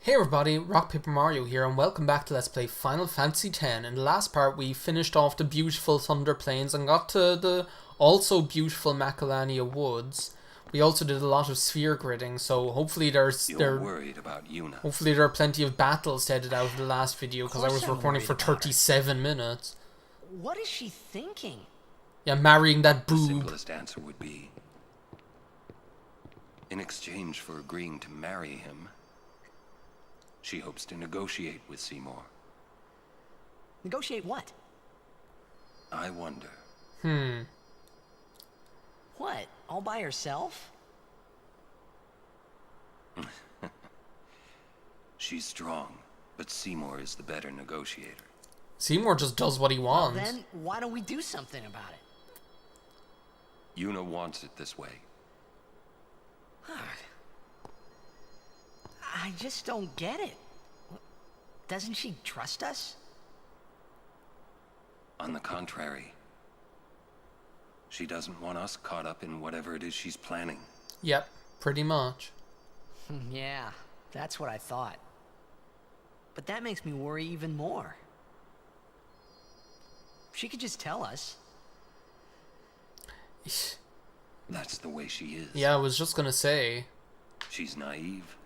Hey everybody, RockPaperMario here, and welcome back to Let's Play Final Fantasy X. In the last part, we finished off the beautiful Thunder Plains and got to the also beautiful Macalania Woods. We also did a lot of sphere gridding, so hopefully You're worried about Yuna. hopefully there are plenty of battles to edit out of the last video, because I was recording for 37 minutes. What is she thinking? Yeah, marrying that The boob. simplest answer would be, in exchange for agreeing to marry him, she hopes to negotiate with Seymour. Negotiate what? I wonder. What? All by herself? She's strong, but Seymour is the better negotiator. Seymour just does what he wants. Then why don't we do something about it? Yuna wants it this way. I just don't get it. Doesn't she trust us? On the contrary, she doesn't want us caught up in whatever it is she's planning. Yep, pretty much. Yeah, that's what I thought. But that makes me worry even more. She could just tell us. That's the way she is. Yeah, I was just gonna say. She's naive,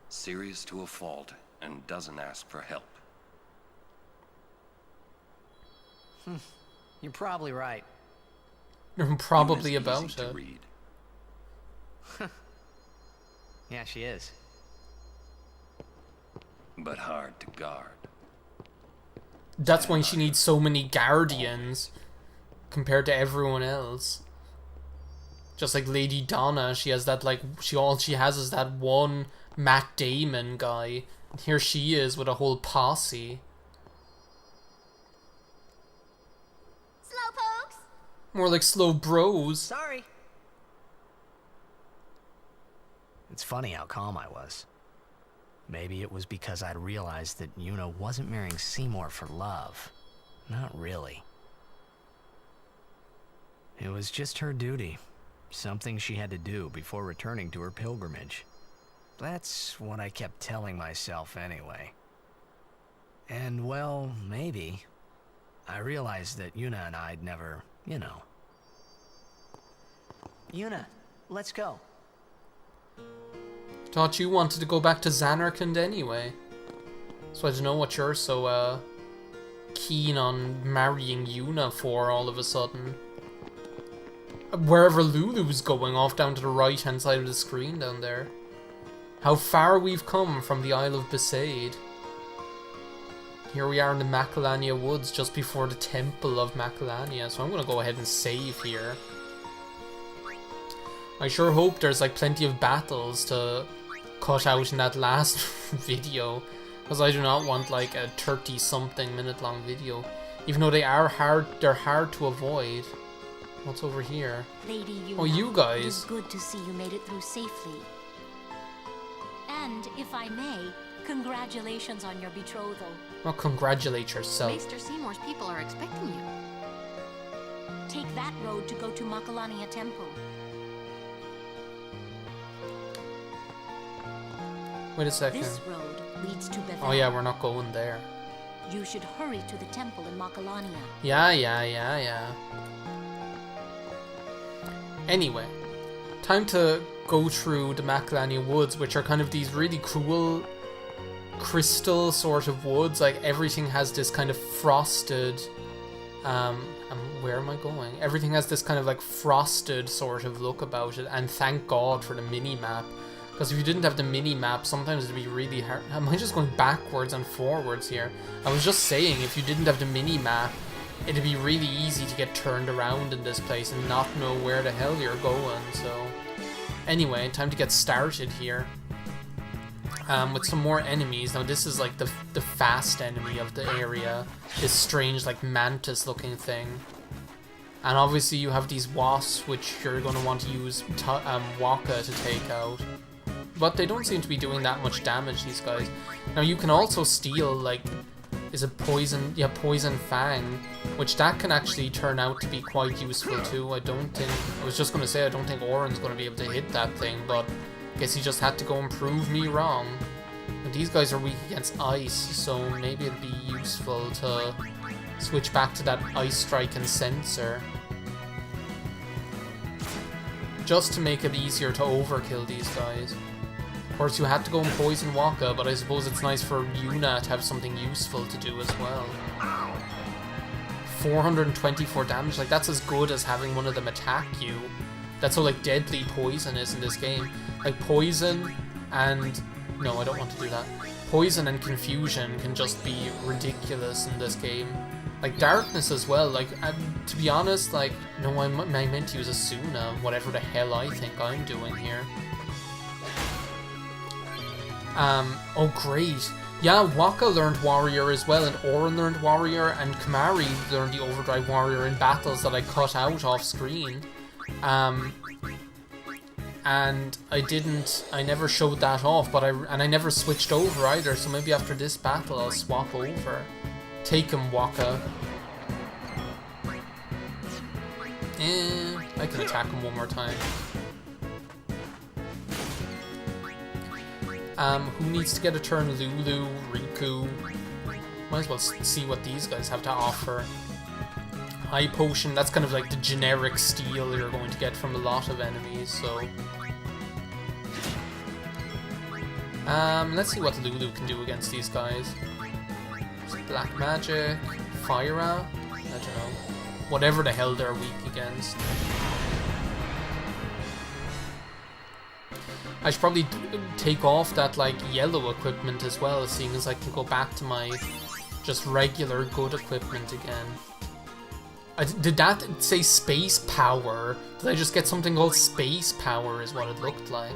serious to a fault, and doesn't ask for help. You're probably right. Probably Yuna's about easy to it. read. Yeah, she is. But hard to guard. That's why she needs so many guardians compared to everyone else. Just like Lady Donna, she has that all she has is that one Matt Damon guy. And here she is with a whole posse. Slowpokes! More like slow bros. Sorry. It's funny how calm I was. Maybe it was because I'd realized that Yuna wasn't marrying Seymour for love. Not really. It was just her duty. Something she had to do before returning to her pilgrimage. That's what I kept telling myself anyway. And well, maybe. I realized that Yuna and I'd never, Yuna, let's go. Thought you wanted to go back to Zanarkand anyway. So I don't know what you're so keen on marrying Yuna for all of a sudden. Wherever Lulu's going, off down to the right hand side of the screen down there. How far we've come from the Isle of Besaid. Here we are in the Macalania Woods, just before the Temple of Macalania, so I'm gonna go ahead and save here. I sure hope there's like plenty of battles to cut out in that last video, because I do not want like a 30-something minute long video, even though they're hard to avoid. What's over here? Lady Yuna, Oh, you guys. it is good to see you made it through safely. And, if I may, congratulations on your betrothal. Well, congratulate yourself. Maester Seymour's people are expecting you. Take that road to go to Macalania Temple. Wait a second. This road leads to Bethel. Oh yeah, we're not going there. You should hurry to the temple in Macalania. Yeah. Anyway, time to go through the Macalania Woods, which are kind of these really cool crystal sort of woods. Like everything has this kind of frosted where am I going? Everything has this kind of like frosted sort of look about it, and thank God for the mini-map. Because if you didn't have the mini-map, sometimes it'd be really hard. Am I just going backwards and forwards here? I was just saying, if you didn't have the mini-map, it'd be really easy to get turned around in this place and not know where the hell you're going, so... Anyway, time to get started here. With some more enemies. Now this is like the fast enemy of the area. This strange like mantis looking thing. And obviously you have these wasps, which you're going to want to use Waka to take out. But they don't seem to be doing that much damage, these guys. Now you can also steal, like, is it poison? Yeah, Poison Fang, which that can actually turn out to be quite useful too. I was just going to say, I don't think Oren's going to be able to hit that thing, but I guess he just had to go and prove me wrong. these guys are weak against ice, so maybe it'd be useful to switch back to that Ice Strike and Sensor. Just to make it easier to overkill these guys. Of course, you had to go and poison Waka, but I suppose it's nice for Yuna to have something useful to do as well. 424 damage, like that's as good as having one of them attack you. That's how like deadly poison is in this game. Like poison and... no, I don't want to do that. Poison and confusion can just be ridiculous in this game. Like darkness as well, like to be honest, like, no, I meant to use Asuna, whatever the hell I think I'm doing here. Oh great. Yeah, Waka learned Warrior as well, and Auron learned Warrior, and Kimahri learned the Overdrive Warrior in battles that I cut out off screen. And I never showed that off, but I never switched over either, so maybe after this battle I'll swap over. Take him, Waka. I can attack him one more time. Who needs to get a turn? Lulu, Riku. Might as well see what these guys have to offer. High Potion, that's kind of like the generic steal you're going to get from a lot of enemies, so... let's see what Lulu can do against these guys. Black Magic, Fire Out, I don't know. Whatever the hell they're weak against. I should probably take off that like yellow equipment as well, seeing as I can go back to my just regular good equipment again. Did that say Space Power? Did I just get something called Space Power is what it looked like?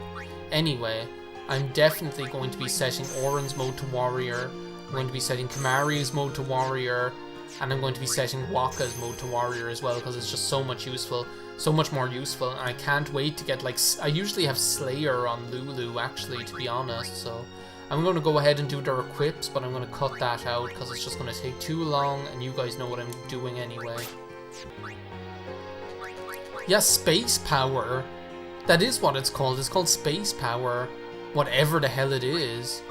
Anyway, I'm definitely going to be setting Auron's mode to Warrior. I'm going to be setting Kimahri's mode to Warrior, and I'm going to be setting Waka's mode to Warrior as well, because it's just so much more useful, and I can't wait to get, like, I usually have Slayer on Lulu, actually, to be honest, so I'm going to go ahead and do their equips, but I'm going to cut that out, because it's just going to take too long, and you guys know what I'm doing anyway. Yeah, Space Power, that is what it's called Space Power, whatever the hell it is.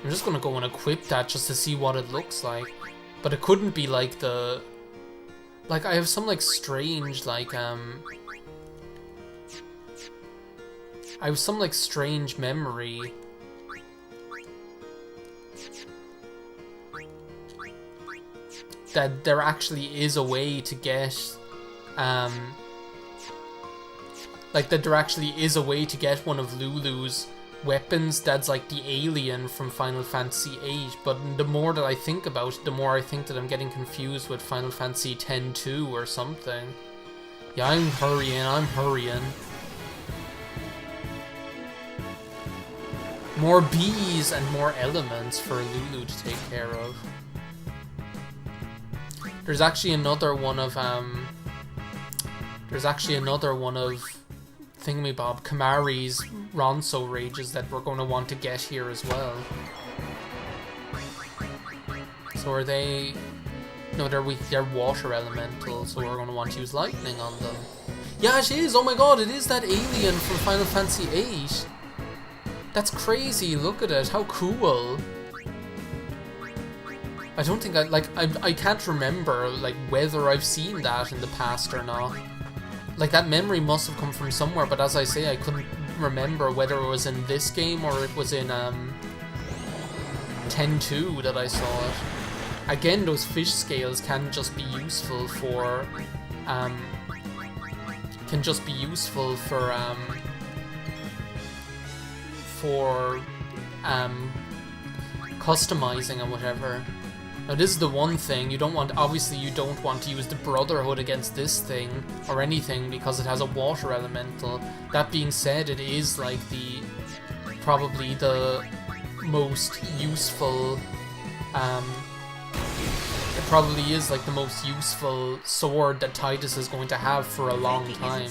I'm just gonna go and equip that just to see what it looks like. But it couldn't be like the... like, I have some, like, strange, like, I have some, like, strange memory. That there actually is a way to get, like, that there actually is a way to get one of Lulu's weapons that's like the alien from Final Fantasy VIII, but the more that I think about it, the more I think that I'm getting confused with Final Fantasy X-2 or something. Yeah, I'm hurrying. More bees and more elements for Lulu to take care of. There's actually another one of, Thingamabob, Kimahri's Ronso Rages that we're going to want to get here as well. So are they... no, they're weak, they're water elemental, so we're going to want to use lightning on them. Yeah, it is! Oh my god, it is that alien from Final Fantasy VIII! That's crazy, look at it, how cool! I don't think I can't remember, like, whether I've seen that in the past or not. Like, that memory must have come from somewhere, but as I say, I couldn't remember whether it was in this game or it was in, 10-2 that I saw it. Again, those fish scales can just be useful for, customizing and whatever. Now this is the one thing, obviously you don't want to use the Brotherhood against this thing or anything because it has a water elemental. That being said, it is like probably the most useful, it probably is like the most useful sword that Tidus is going to have for a long time.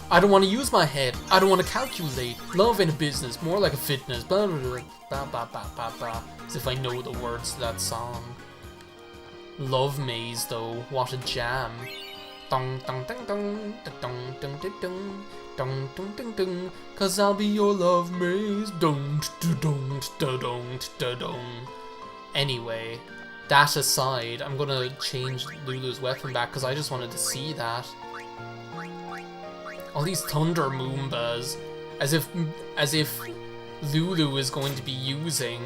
I don't want to use my head. I don't want to calculate. Love ain't a business, more like a fitness. Blah, blah, blah, blah, blah, blah, blah, blah. As if I know the words to that song. Love Maze, though. What a jam. Dong, dong, dong, dong, dong, dong, dong, dong, dong, dong, dong, dong. 'Cause I'll be your love maze. Don't. Da-dong. Anyway, that aside, I'm gonna change Lulu's weapon back because I just wanted to see that. All these Thunder Moombas, as if Lulu is going to be using,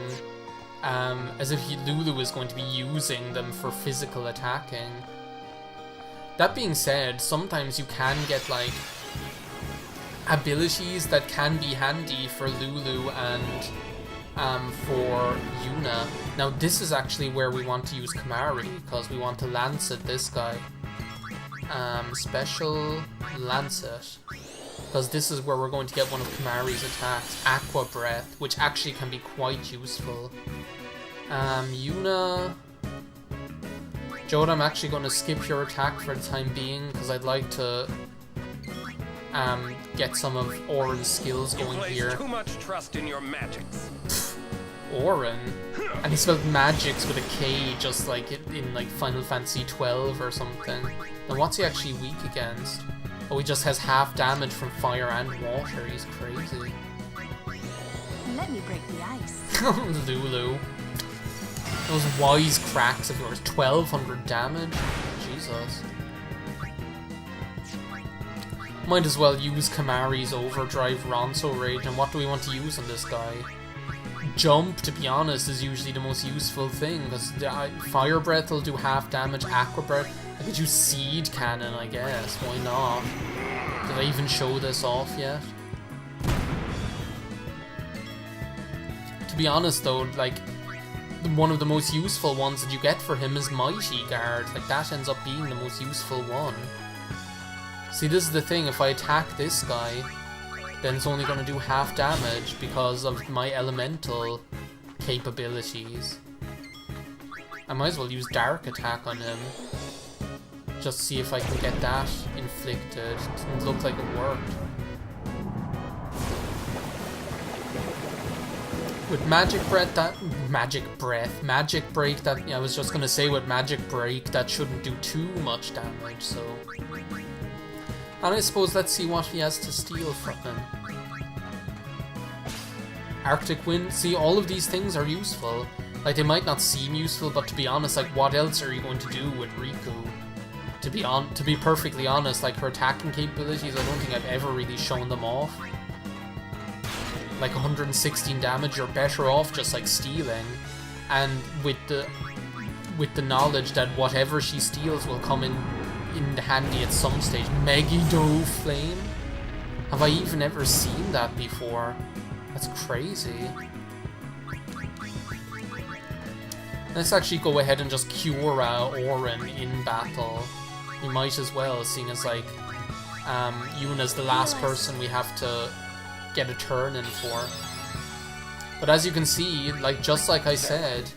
Lulu is going to be using them for physical attacking. That being said, sometimes you can get like abilities that can be handy for Lulu and for Yuna. Now this is actually where we want to use Kimahri, because we want to Lancet this guy. Special Lancet. Because this is where we're going to get one of Kimahri's attacks, Aqua Breath, which actually can be quite useful. Yuna... Jode, I'm actually going to skip your attack for the time being, because I'd like to get some of Auron's skills going here. Too much trust in your magics. Auron? And he spelled magics with a K, just like in like Final Fantasy 12 or something. Now what's he actually weak against? Oh, he just has half damage from fire and water. He's crazy. Let me break the ice. Lulu. Those wise cracks of yours. 1200 damage? Jesus. Might as well use Kimahri's Overdrive Ronso Rage. And what do we want to use on this guy? Jump, to be honest, is usually the most useful thing, because Fire Breath will do half damage, Aqua Breath. I could use Seed Cannon, I guess. Why not? Did I even show this off yet? To be honest though, like, one of the most useful ones that you get for him is Mighty Guard. Like, that ends up being the most useful one. See, this is the thing, if I attack this guy, then it's only going to do half damage because of my elemental capabilities. I might as well use Dark Attack on him. Just see if I can get that inflicted. It didn't look like it worked. With Magic Breath, Magic Break, that, yeah, I was just gonna say with Magic Break, that shouldn't do too much damage, so... And I suppose let's see what he has to steal from him. Arctic Wind, see, all of these things are useful. Like, they might not seem useful, but to be honest, like, what else are you going to do with Riku? To be perfectly honest, like, her attacking capabilities, I don't think I've ever really shown them off. Like 116 damage, you're better off just like stealing, and with the knowledge that whatever she steals will come in handy at some stage. Megiddo Flame? Have I even ever seen that before? That's crazy. Let's actually go ahead and just cure Auron in battle. We might as well, seeing as like Yuna's the last person we have to get a turn in for. But as you can see, like, just like I said,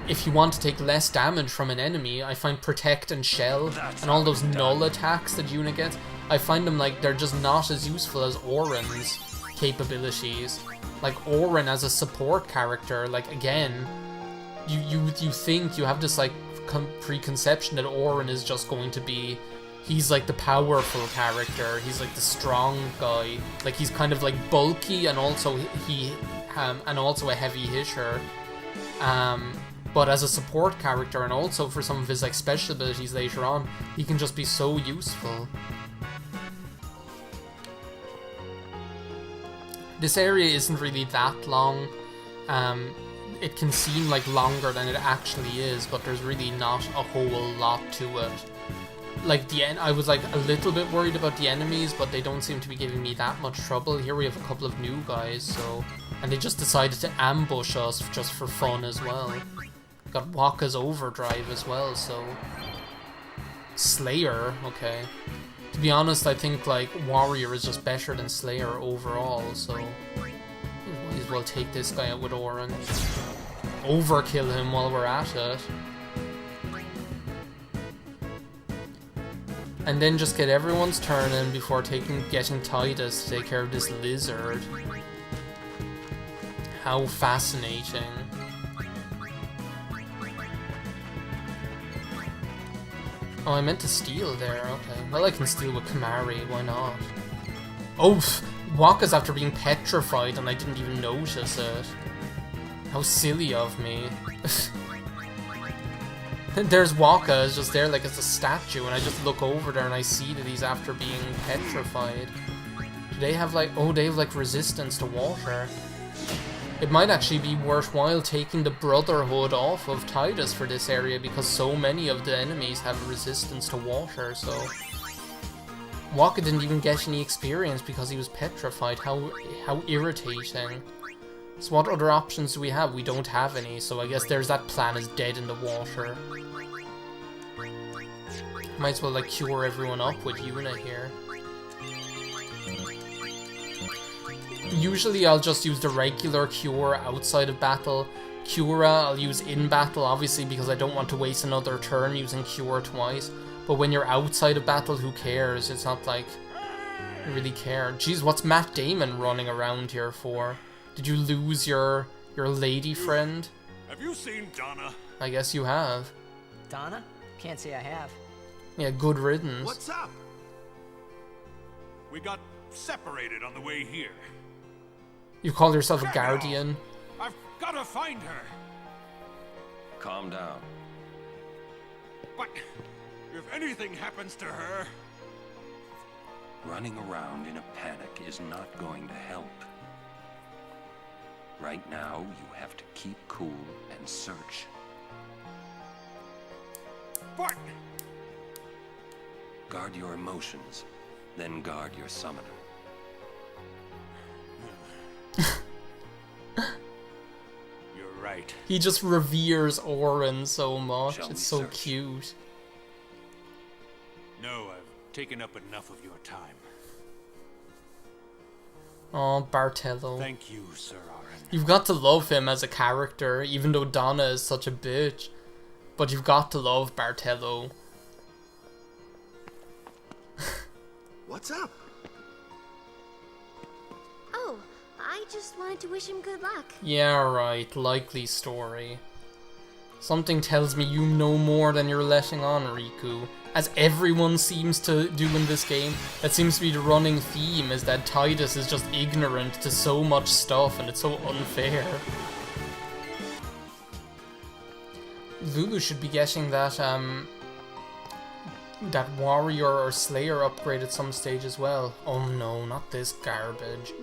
if you want to take less damage from an enemy, I find Protect and Shell and all those null attacks that Yuna gets, I find them like they're just not as useful as Auron's capabilities. Like, Auron as a support character, like, again, you think you have this like preconception that Auron is just going to be, he's like the powerful character, he's like the strong guy, like he's kind of like bulky and also a heavy hitter, but as a support character and also for some of his like special abilities later on, he can just be so useful. This area isn't really that long. It can seem like longer than it actually is, but there's really not a whole lot to it. Like, I was like a little bit worried about the enemies, but they don't seem to be giving me that much trouble. Here we have a couple of new guys, so... And they just decided to ambush us just for fun as well. Got Wakka's Overdrive as well, so... Slayer, okay. To be honest, I think, like, Warrior is just better than Slayer overall, so... Might as well take this guy out with Auron. Overkill him while we're at it. And then just get everyone's turn in before getting Tidus to take care of this lizard. How fascinating. Oh, I meant to steal there, okay. Well, I can steal with Kimahri, why not? Oh, Waka's after being petrified and I didn't even notice it. How silly of me. There's Waka, is just there like it's a statue, and I just look over there and I see that he's after being petrified. Do they have like, oh, they have like resistance to water. It might actually be worthwhile taking the Brotherhood off of Tidus for this area, because so many of the enemies have resistance to water, so... Waka didn't even get any experience because he was petrified. How irritating. So what other options do we have? We don't have any, so I guess there's that plan is dead in the water. Might as well like cure everyone up with Yuna here. Usually I'll just use the regular cure outside of battle. Cura I'll use in battle, obviously, because I don't want to waste another turn using cure twice. But when you're outside of battle, who cares? It's not like you really care. Jeez, what's Matt Damon running around here for? Did you lose your lady friend? Have you seen Donna? I guess you have. Donna? Can't say I have. Yeah, good riddance. What's up? We got separated on the way here. You call yourself a Check it guardian? out. I've gotta find her. Calm down. But if anything happens to her... Running around in a panic is not going to help. Right now, you have to keep cool and search. But... Guard your emotions, then guard your summoner. You're right. He just reveres Orin so much. Shall It's we so search? cute. No, I've taken up enough of your time. Oh, Bartello. Thank you, Sir Arin. You've got to love him as a character, even though Donna is such a bitch. But you've got to love Bartello. What's up? Oh, I just wanted to wish him good luck. Yeah, right. Likely story. Something tells me you know more than you're letting on, Riku. As everyone seems to do in this game, that seems to be the running theme, is that Tidus is just ignorant to so much stuff, and it's so unfair. Lulu should be getting that, that warrior or slayer upgrade at some stage as well. Oh no, not this garbage.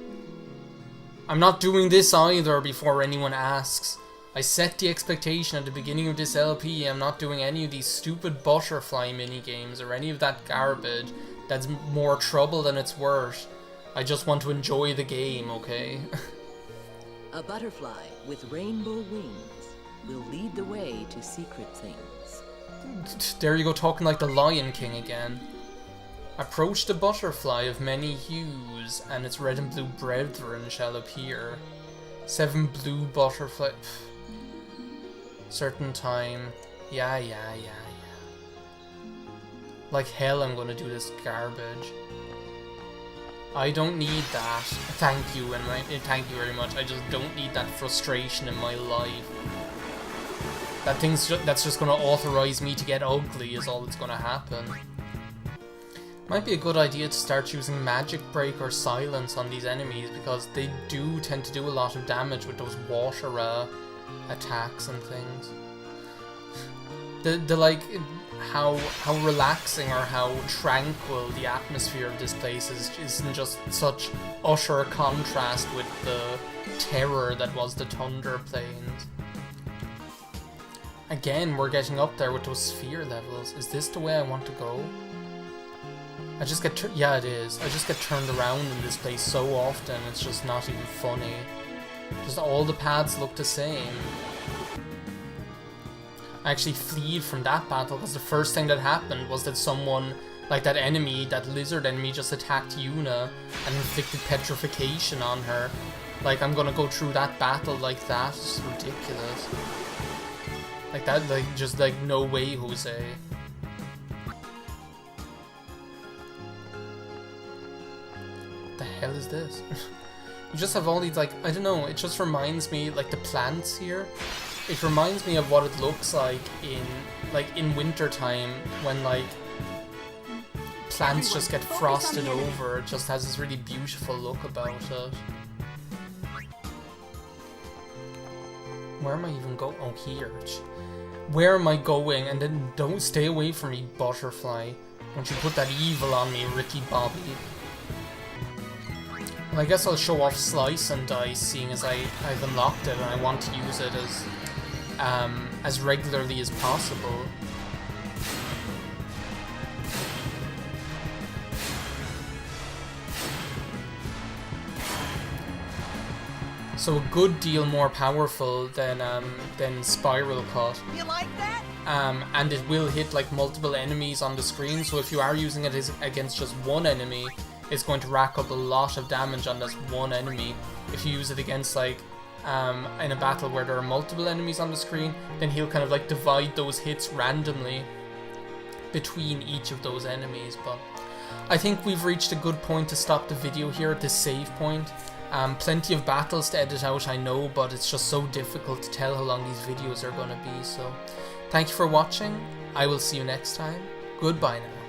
I'm not doing this either before anyone asks. I set the expectation at the beginning of this LP. I'm not doing any of these stupid butterfly minigames or any of that garbage that's more trouble than it's worth. I just want to enjoy the game, okay? A butterfly with rainbow wings will lead the way to secret things. There you go, talking like the Lion King again. Approach the butterfly of many hues, and its red and blue brethren shall appear. 7 blue butterfly... Certain time. Yeah. Like hell I'm gonna do this garbage. I don't need that. Thank you, and thank you very much. I just don't need that frustration in my life. That's just gonna authorize me to get ugly is all that's gonna happen. Might be a good idea to start using Magic Break or Silence on these enemies, because they do tend to do a lot of damage with those water attacks and things. The like how relaxing or how tranquil the atmosphere of this place is in just such utter contrast with the terror that was the Thunder Plains. Again, we're getting up there with those sphere levels. Is this the way I want to go? I just get yeah, it is. I just get turned around in this place so often, it's just not even funny. Just all the paths look the same. I actually fled from that battle because the first thing that happened was that someone, like that enemy, that lizard enemy, just attacked Yuna and inflicted petrification on her. Like, I'm gonna go through that battle like that? It's ridiculous. Like that, like, just like, no way, Jose. What the hell is this? You just have all these, like, I don't know, it just reminds me, like, the plants here. It reminds me of what it looks like in wintertime when, like, plants just get frosted over. It just has this really beautiful look about it. Where am I even going? Oh, here. Where am I going? And then don't stay away from me, butterfly. Don't you put that evil on me, Ricky Bobby. Well, I guess I'll show off Slice and Dice, seeing as I've unlocked it and I want to use it as regularly as possible. So a good deal more powerful than Spiral Cut. You like that? And it will hit like multiple enemies on the screen. So if you are using it against just one enemy, it's going to rack up a lot of damage on this one enemy. If you use it against like in a battle where there are multiple enemies on the screen, then he'll kind of like divide those hits randomly between each of those enemies. But I think we've reached a good point to stop the video here at this save point. Plenty of battles to edit out, I know, but it's just so difficult to tell how long these videos are going to be. So thank you for watching. I will see you next time. Goodbye now.